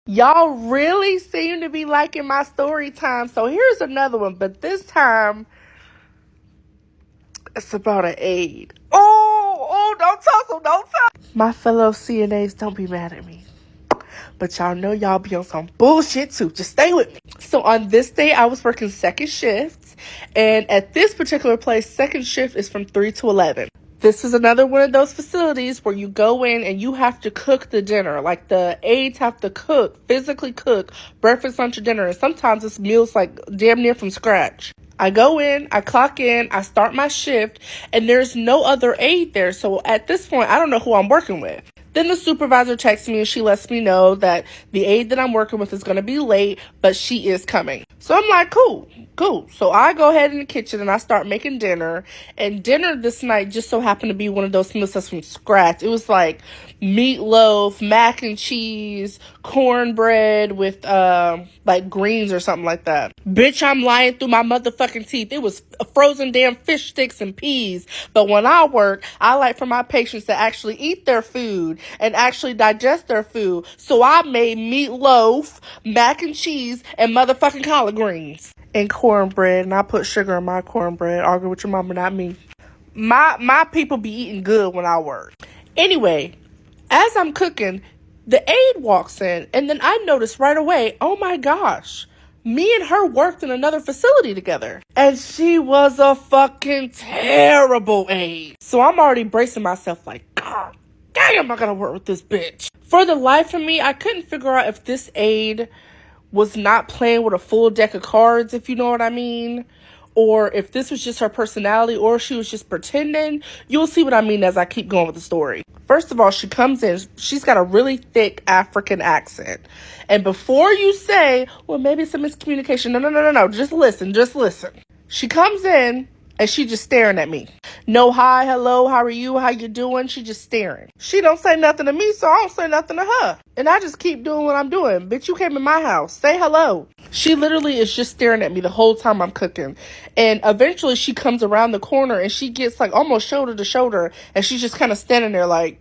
Y'all really seem to be liking my story time. So here's another one, but this time it's about an aide. Don't tussle, don't tussle. My fellow CNAs, don't be mad at me. But y'all know y'all be on some bullshit too. Just stay with me. So on this day, I was working second shift. And at this particular place, second shift is from 3 to 11. This is another one of those facilities where you go in and you have to cook the dinner. Like the aides have to physically cook breakfast, lunch, or dinner. And sometimes it's meals like damn near from scratch. I go in, I clock in, I start my shift, and there's no other aide there. So at this point, I don't know who I'm working with. Then the supervisor texts me and she lets me know that the aide that I'm working with is going to be late, but she is coming. So I'm like, cool. So I go ahead in the kitchen and I start making dinner. And dinner this night just so happened to be one of those meals that's from scratch. It was like meatloaf, mac and cheese, cornbread with like greens or something like that. Bitch, I'm lying through my motherfucking teeth. It was frozen damn fish sticks and peas. But when I work, I like for my patients to actually eat their food and actually digest their food. So I made meatloaf, mac and cheese, and motherfucking collard greens. And cornbread, and I put sugar in my cornbread. Argue with your mama, not me. My people be eating good when I work. Anyway, as I'm cooking, the aide walks in, and then I notice right away, oh my gosh, me and her worked in another facility together. And she was a fucking terrible aide. So I'm already bracing myself like, God damn, I gotta work with this bitch. For the life of me, I couldn't figure out if this aide was not playing with a full deck of cards, if you know what I mean, or if this was just her personality, or she was just pretending. You'll see what I mean as I keep going with the story. First of all, she comes in, she's got a really thick African accent. And before you say, well, maybe it's a miscommunication, no, just listen. She comes in, and she just staring at me. No hi, hello, how are you, how you doing? She just staring. She don't say nothing to me, so I don't say nothing to her. And I just keep doing what I'm doing. Bitch, you came in my house. Say hello. She literally is just staring at me the whole time I'm cooking. And eventually she comes around the corner and she gets like almost shoulder to shoulder. And she's just kind of standing there like.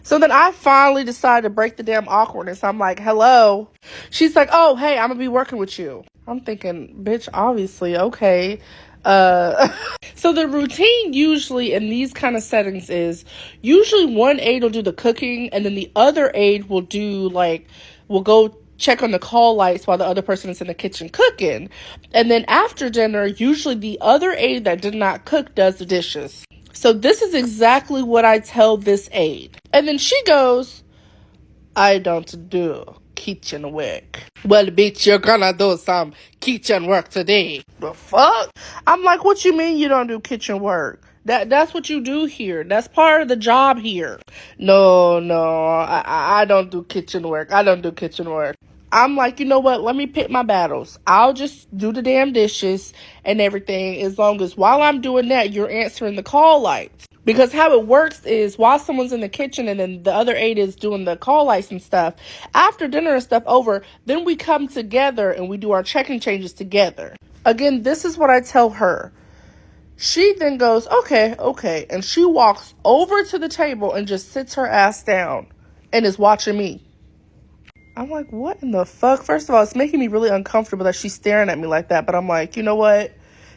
So then I finally decided to break the damn awkwardness. I'm like, hello. She's like, oh, hey, I'm going to be working with you. I'm thinking, bitch, obviously, okay. So the routine usually in these kind of settings is usually one aide will do the cooking and then the other aide will go check on the call lights while the other person is in the kitchen cooking. And then after dinner, usually the other aide that did not cook does the dishes. So this is exactly what I tell this aide. And then she goes, I don't do kitchen work. Well, bitch, you're gonna do some kitchen work today. The fuck? I'm like, what you mean you don't do kitchen work? That's what you do here. That's part of the job here. No, I don't do kitchen work. I'm like, you know what? Let me pick my battles. I'll just do the damn dishes and everything as long as while I'm doing that, you're answering the call lights. Because how it works is while someone's in the kitchen and then the other aide is doing the call lights and stuff, after dinner and stuff over, then we come together and we do our check-in changes together. Again, this is what I tell her. She then goes, okay. And she walks over to the table and just sits her ass down and is watching me. I'm like, what in the fuck? First of all, it's making me really uncomfortable that she's staring at me like that. But I'm like, you know what?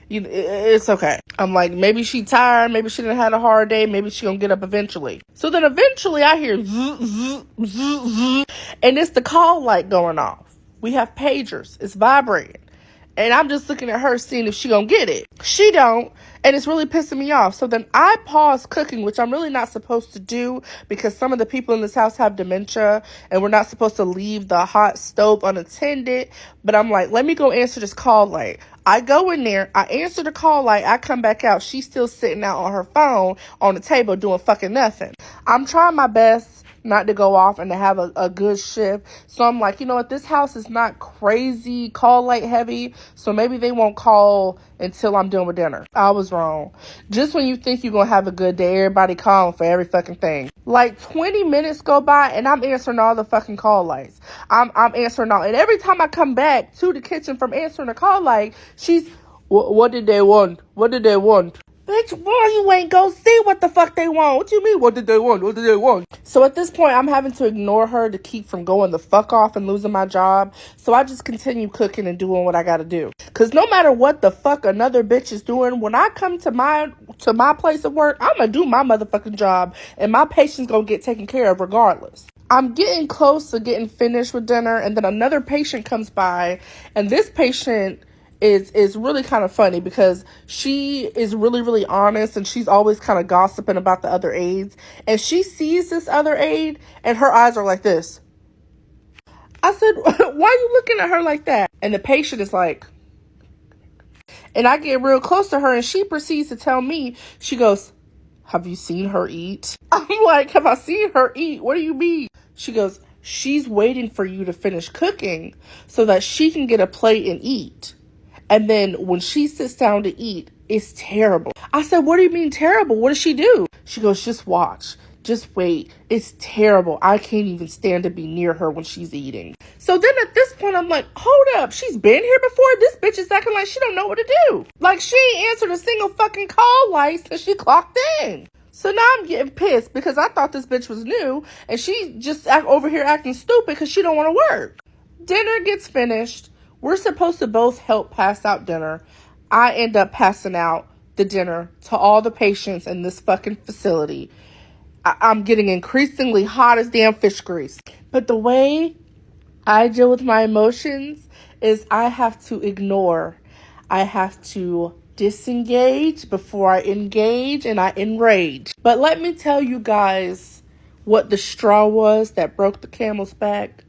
It's okay. I'm like, maybe she tired. Maybe she done had a hard day. Maybe she gonna get up eventually. So then eventually I hear zzz, zzz, zzz, zzz, and it's the call light going off. We have pagers. It's vibrating. And I'm just looking at her seeing if she gonna get it. She don't. And it's really pissing me off. So then I pause cooking, which I'm really not supposed to do because some of the people in this house have dementia and we're not supposed to leave the hot stove unattended. But I'm like, let me go answer this call light. I go in there, I answer the call light, I come back out. She's still sitting out on her phone on the table doing fucking nothing. I'm trying my best not to go off and to have a good shift. So I'm like, you know what? This house is not crazy call light heavy. So maybe they won't call until I'm done with dinner. I was wrong. Just when you think you're going to have a good day, everybody calling for every fucking thing. Like 20 minutes go by and I'm answering all the fucking call lights. I'm answering all. And every time I come back to the kitchen from answering the call light, she's, what did they want? What did they want? Bitch, why you ain't go see what the fuck they want? What you mean? What did they want? What did they want? So at this point, I'm having to ignore her to keep from going the fuck off and losing my job. So I just continue cooking and doing what I gotta do. Cause no matter what the fuck another bitch is doing, when I come to my place of work, I'm gonna do my motherfucking job, and my patient's gonna get taken care of regardless. I'm getting close to getting finished with dinner, and then another patient comes by, and this patient is really kind of funny because she is really, really honest, and she's always kind of gossiping about the other aides. And she sees this other aide, and her eyes are like this. I said, why are you looking at her like that? And the patient is like, and I get real close to her, and she proceeds to tell me, she goes, have you seen her eat? I'm like, have I seen her eat? What do you mean? She goes, she's waiting for you to finish cooking so that she can get a plate and eat. And then when she sits down to eat, it's terrible. I said, what do you mean terrible? What does she do? She goes, just watch. Just wait. It's terrible. I can't even stand to be near her when she's eating. So then at this point, I'm like, hold up. She's been here before? This bitch is acting like she don't know what to do. Like she ain't answered a single fucking call light since she clocked in. So now I'm getting pissed because I thought this bitch was new and she just over here acting stupid because she don't want to work. Dinner gets finished. We're supposed to both help pass out dinner. I end up passing out the dinner to all the patients in this fucking facility. I'm getting increasingly hot as damn fish grease. But the way I deal with my emotions is I have to ignore. I have to disengage before I engage, and I enrage. But let me tell you guys what the straw was that broke the camel's back.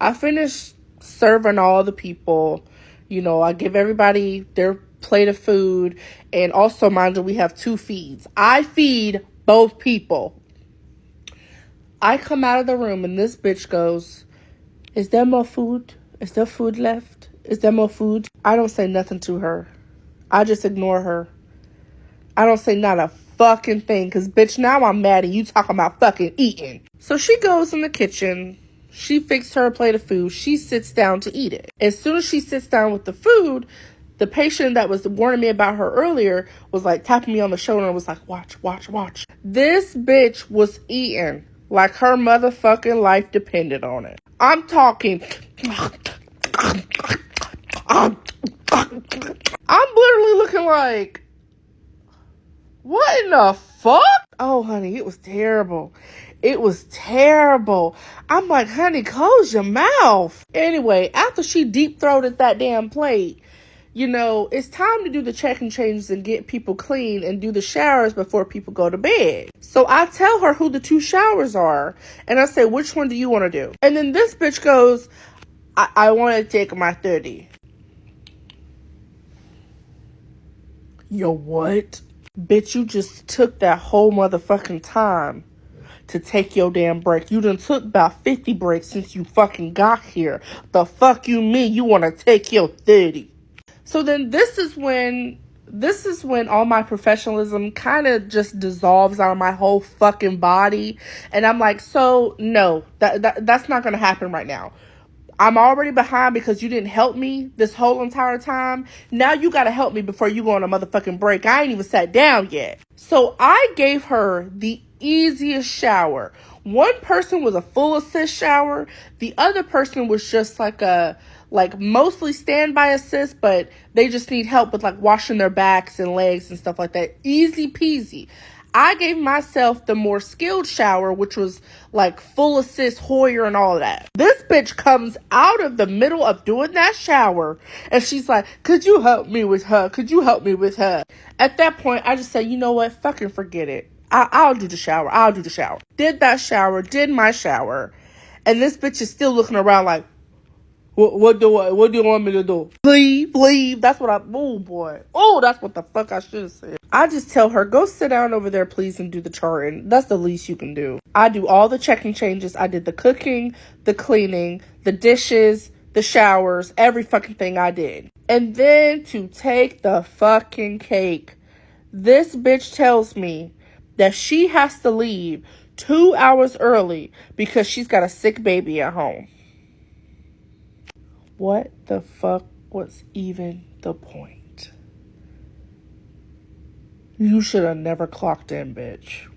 I finished serving all the people. You know, I give everybody their plate of food. And also, mind you, we have 2 feeds. I feed both people. I come out of the room and this bitch goes, is there more food? Is there food left? Is there more food? I don't say nothing to her. I just ignore her. I don't say not a fucking thing. Because, bitch, now I'm mad and you talking about fucking eating. So she goes in the kitchen. She fixed her a plate of food. She sits down to eat it. As soon as she sits down with the food, the patient that was warning me about her earlier was like tapping me on the shoulder and was like, watch, watch, watch. This bitch was eating like her motherfucking life depended on it. I'm talking. I'm literally looking like, what in the fuck? Oh, honey, it was terrible. It was terrible. I'm like, honey, close your mouth. Anyway, after she deep-throated that damn plate, you know, it's time to do the check and changes and get people clean and do the showers before people go to bed. So I tell her who the 2 showers are. And I say, which one do you want to do? And then this bitch goes, I want to take my 30. Yo, what? Bitch, you just took that whole motherfucking time to take your damn break. You done took about 50 breaks since you fucking got here. The fuck you mean you want to take your 30? So then this is when all my professionalism kind of just dissolves out of my whole fucking body. And I'm like, so no, that's not going to happen right now. I'm already behind because you didn't help me this whole entire time. Now you got to help me before you go on a motherfucking break. I ain't even sat down yet. So I gave her the easiest shower. One person was a full assist shower. The other person was just like mostly standby assist, but they just need help with like washing their backs and legs and stuff like that. Easy peasy. I gave myself the more skilled shower, which was like full assist, Hoyer and all of that. This bitch comes out of the middle of doing that shower and she's like, could you help me with her? Could you help me with her? At that point, I just said, you know what? Fucking forget it. I'll do the shower. I'll do the shower. Did that shower, did my shower. And this bitch is still looking around like, what do you want me to do? Leave. That's what that's what the fuck I should have said. I just tell her, go sit down over there, please, and do the charting. That's the least you can do. I do all the checking changes. I did the cooking, the cleaning, the dishes, the showers, every fucking thing I did. And then to take the fucking cake, this bitch tells me that she has to leave 2 hours early because she's got a sick baby at home. What the fuck was even the point? You should have never clocked in, bitch.